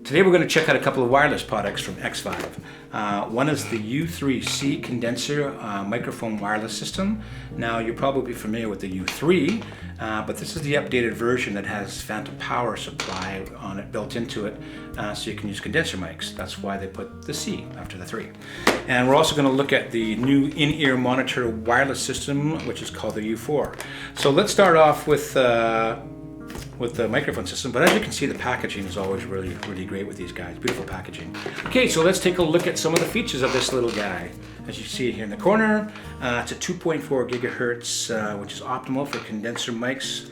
Today we're going to check out a couple of wireless products from Xvive. One is the U3C condenser microphone wireless system. Now you're probably familiar with the U3, but this is the updated version that has phantom power supply on it built into it, so you can use condenser mics. That's why they put the C after the 3. And we're also going to look at the new in-ear monitor wireless system, which is called the U4. So let's start off with the microphone system, but as you can see, the packaging is always really great with these guys. Beautiful packaging. Okay, so let's take a look at some of the features of this little guy. As you see here in the corner, it's a 2.4 gigahertz, which is optimal for condenser mics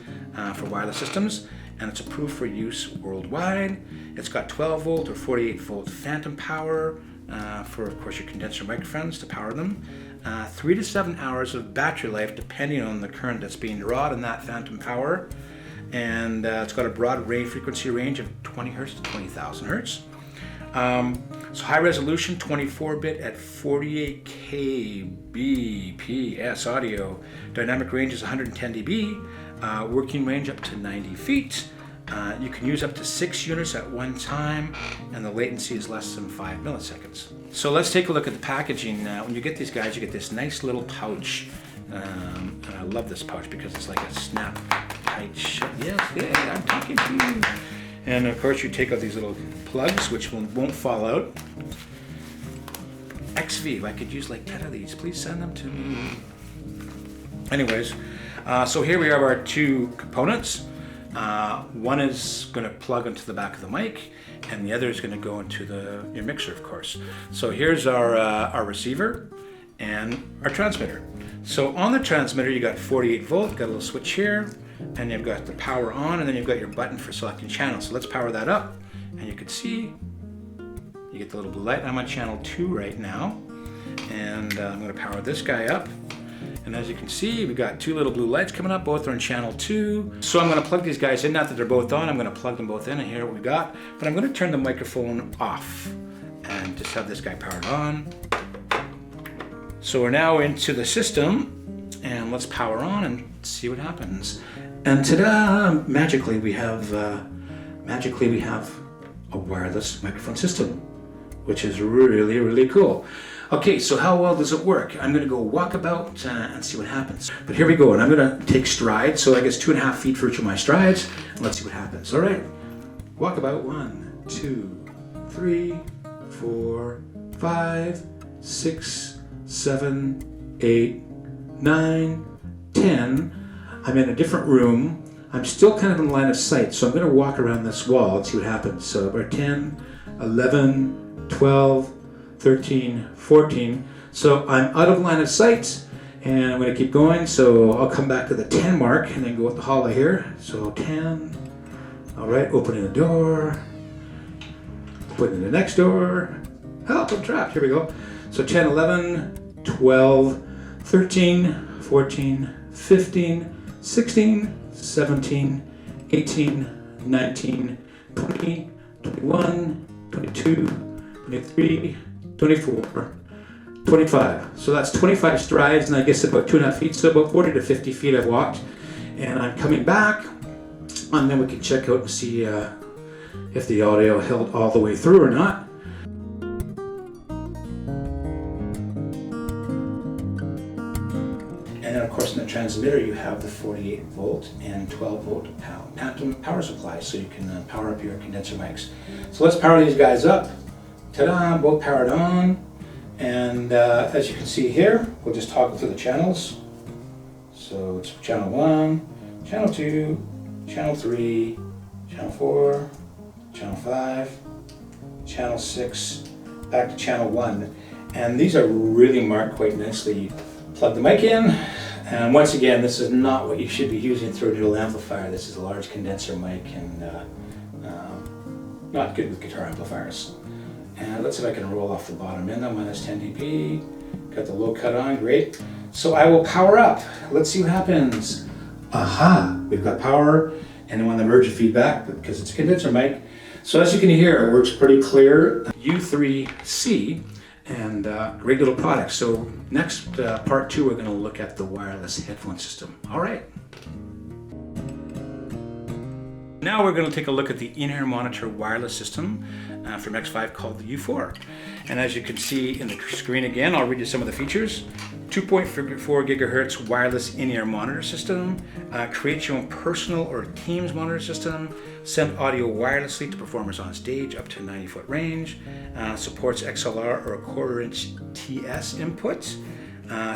for wireless systems, and it's approved for use worldwide. It's got 12 volt or 48 volt phantom power for, of course, your condenser microphones to power them. 3 to 7 hours of battery life depending on the current that's being drawn in that phantom power. And it's got a broad frequency range of 20 hertz to 20,000 hertz. So high resolution, 24-bit at 48 kbps audio. Dynamic range is 110 dB. Working range up to 90 feet. You can use up to 6 units at one time, and the latency is less than 5 milliseconds. So let's take a look at the packaging. When you get these guys, you get this nice little pouch. And I love this pouch because it's like a snap tight shut. Yes, yeah, I'm talking to you. And of course, you take out these little plugs, which won't fall out. Xvive, I could use like 10 of these. Please send them to me. Anyways, so here we have our two components. One is going to plug into the back of the mic, and the other is going to go into your mixer, of course. So here's our receiver and our transmitter. So on the transmitter, you got 48 volt, got a little switch here, and you've got the power on, and then you've got your button for selecting channels. So let's power that up, and you can see you get the little blue light. I'm on channel 2 right now, and I'm going to power this guy up. And as you can see, we've got 2 little blue lights coming up. Both are on channel 2. So I'm going to plug these guys in. Not that they're both on. I'm going to plug them both in and hear what we got. But I'm going to turn the microphone off and just have this guy powered on. So we're now into the system, and let's power on and see what happens. And ta-da! Magically we have a wireless microphone system, which is really cool. Okay, so how well does it work? I'm going to go walk about and see what happens. But here we go, and I'm going to take strides. So I guess 2.5 feet for each of my strides, and let's see what happens. All right, walk about 1, 2, 3, 4, 5, 6, 7, 8, 9, 10. I'm in a different room. I'm still kind of in line of sight, so I'm going to walk around this wall and see what happens. So we're 10, 11, 12, 13, 14. So I'm out of line of sight, and I'm going to keep going. So I'll come back to the 10 mark and then go with the hollow here. So 10. All right, opening the door. Opening the next door. Help, I'm trapped. Here we go. So 10, 11, 12, 13, 14, 15, 16, 17, 18, 19, 20, 21, 22, 23, 24, 25. So that's 25 strides, and I guess about 2.5 feet, so about 40 to 50 feet I've walked. And I'm coming back, and then we can check out and see if the audio held all the way through or not. And then, of course, in the transmitter, you have the 48 volt and 12 volt phantom power supply, so you can power up your condenser mics. So let's power these guys up. Ta-da, both powered on. And as you can see here, we'll just toggle through the channels. So it's channel 1, channel 2, channel 3, channel 4, channel 5, channel 6, back to channel 1. And these are really marked quite nicely. Plug the mic in, and once again, this is not what you should be using through a dual amplifier. This is a large condenser mic, and not good with guitar amplifiers. And let's see if I can roll off the bottom end. I'm minus 10 dB. Got the low cut on, great. So I will power up. Let's see what happens. Aha, we've got power, and on the merge of feedback, because it's a condenser mic. So as you can hear, it works pretty clear. U3C. And great little product. So next, part 2, we're going to look at the wireless headphone system. All right. Now we're going to take a look at the in-ear monitor wireless system from Xvive called the U4. And as you can see in the screen again, I'll read you some of the features. 2.4 gigahertz wireless in-ear monitor system, create your own personal or Teams monitor system, send audio wirelessly to performers on stage up to 90-foot range, supports XLR or a 1/4-inch TS input,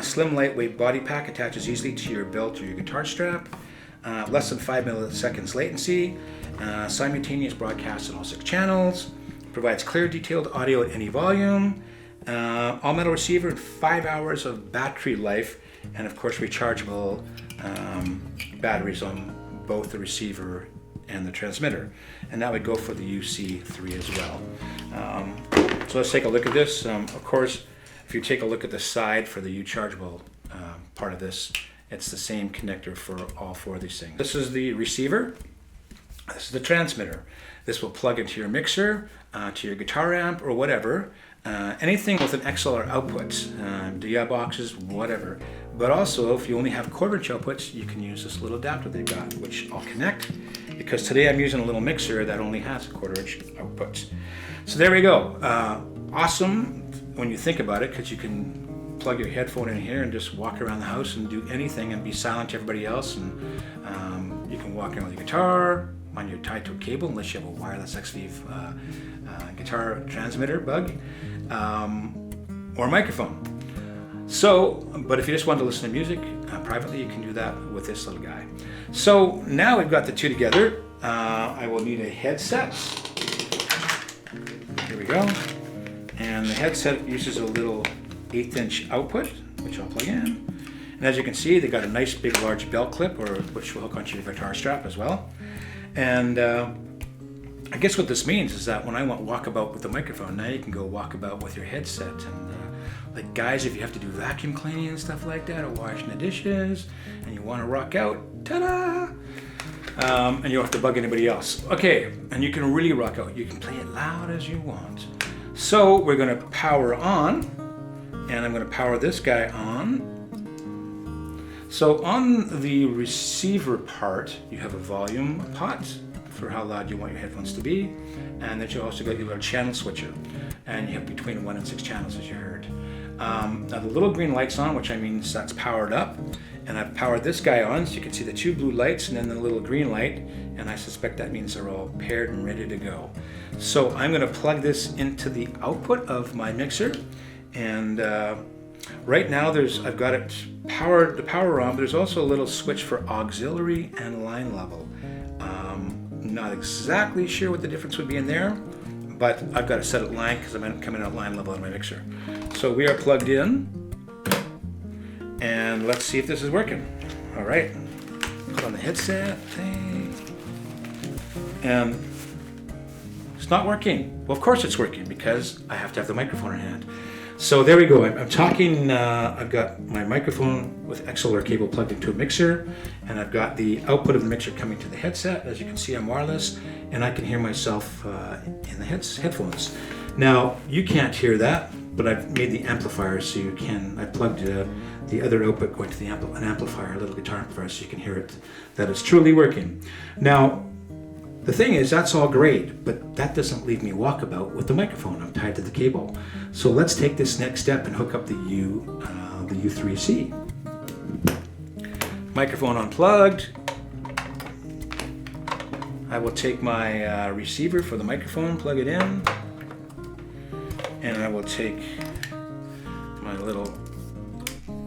slim lightweight body pack attaches easily to your belt or your guitar strap, less than 5 milliseconds latency, simultaneous broadcast on all 6 channels, provides clear detailed audio at any volume, all metal receiver and 5 hours of battery life, and of course rechargeable batteries on both the receiver and the transmitter. And that would go for the UC3 as well. So let's take a look at this. Of course, if you take a look at the side for the U-chargeable part of this, it's the same connector for all 4 of these things. This is the receiver. This is the transmitter. This will plug into your mixer, to your guitar amp or whatever. Anything with an XLR output, DI boxes, whatever. But also, if you only have 1/4-inch outputs, you can use this little adapter they've got, which I'll connect, because today I'm using a little mixer that only has a 1/4-inch output. So there we go. Awesome when you think about it, because you can plug your headphone in here and just walk around the house and do anything and be silent to everybody else. And you can walk around with your guitar when you're tied to a cable, unless you have a wireless Xvive guitar transmitter bug, or a microphone. So, but if you just want to listen to music privately, you can do that with this little guy. So now we've got the two together. I will need a headset. Here we go. And the headset uses a little 1/8-inch output, which I'll plug in. And as you can see, they got a nice big large belt clip, which will hook onto your guitar strap as well. And I guess what this means is that when I want walkabout with the microphone, now you can go walkabout with your headset. And like guys, if you have to do vacuum cleaning and stuff like that, or washing the dishes, and you want to rock out, ta-da! And you don't have to bug anybody else. Okay, and you can really rock out. You can play it loud as you want. So we're going to power on, and I'm going to power this guy on. So on the receiver part, you have a volume pot for how loud you want your headphones to be, and then you also got your little channel switcher, and you have between 1 and 6 channels, as you heard. Now the little green light's on, which means that's powered up, and I've powered this guy on, so you can see the 2 blue lights and then the little green light, and I suspect that means they're all paired and ready to go. So I'm going to plug this into the output of my mixer, and right now I've got it powered, the power on, but there's also a little switch for auxiliary and line level. Not exactly sure what the difference would be in there, but I've got it set at line because I'm coming out line level on my mixer. So we are plugged in, and let's see if this is working. All right, put on the headset thing, and it's not working. Well, of course it's working because I have to have the microphone in hand. So there we go. I'm talking, I've got my microphone with XLR cable plugged into a mixer, and I've got the output of the mixer coming to the headset. As you can see, I'm wireless, and I can hear myself in the headphones. Now, you can't hear that, but I've made the amplifier so you can. I plugged the other output going to the an amplifier, a little guitar amplifier, so you can hear it, that it's truly working. Now, the thing is, that's all great, but that doesn't leave me walkabout with the microphone. I'm tied to the cable. So let's take this next step and hook up the U3C. Microphone unplugged. I will take my receiver for the microphone, plug it in, and I will take my little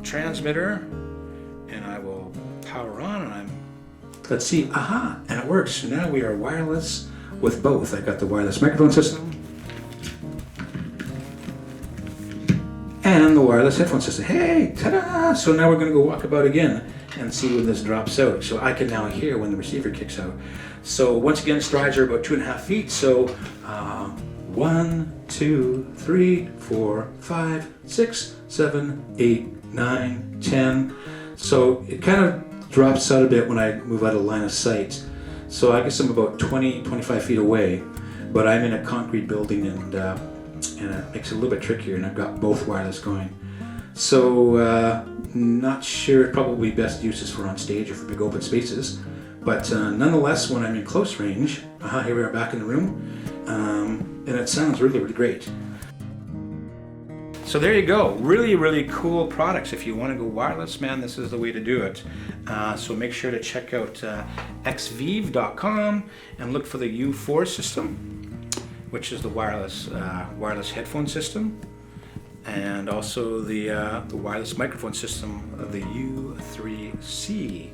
transmitter, and I will power on, and let's see, aha, and it works. So now we are wireless with both. I got the wireless microphone system and the wireless headphone system. Hey, ta-da! So now we're going to go walk about again and see when this drops out. So I can now hear when the receiver kicks out. So once again, strides are about 2.5 feet. So 1, 2, 3, 4, 5, 6, 7, 8, 9, 10. So it kind of drops out a bit when I move out of line of sight. So I guess I'm about 20, 25 feet away, but I'm in a concrete building, and it makes it a little bit trickier, and I've got both wireless going. So not sure, probably best uses for on stage or for big open spaces, But nonetheless, when I'm in close range, here we are back in the room, and it sounds really, really great. So there you go, really cool products. If you want to go wireless, man, this is the way to do it. So make sure to check out Xvive.com and look for the U4 system, which is the wireless headphone system, and also the wireless microphone system of the U3C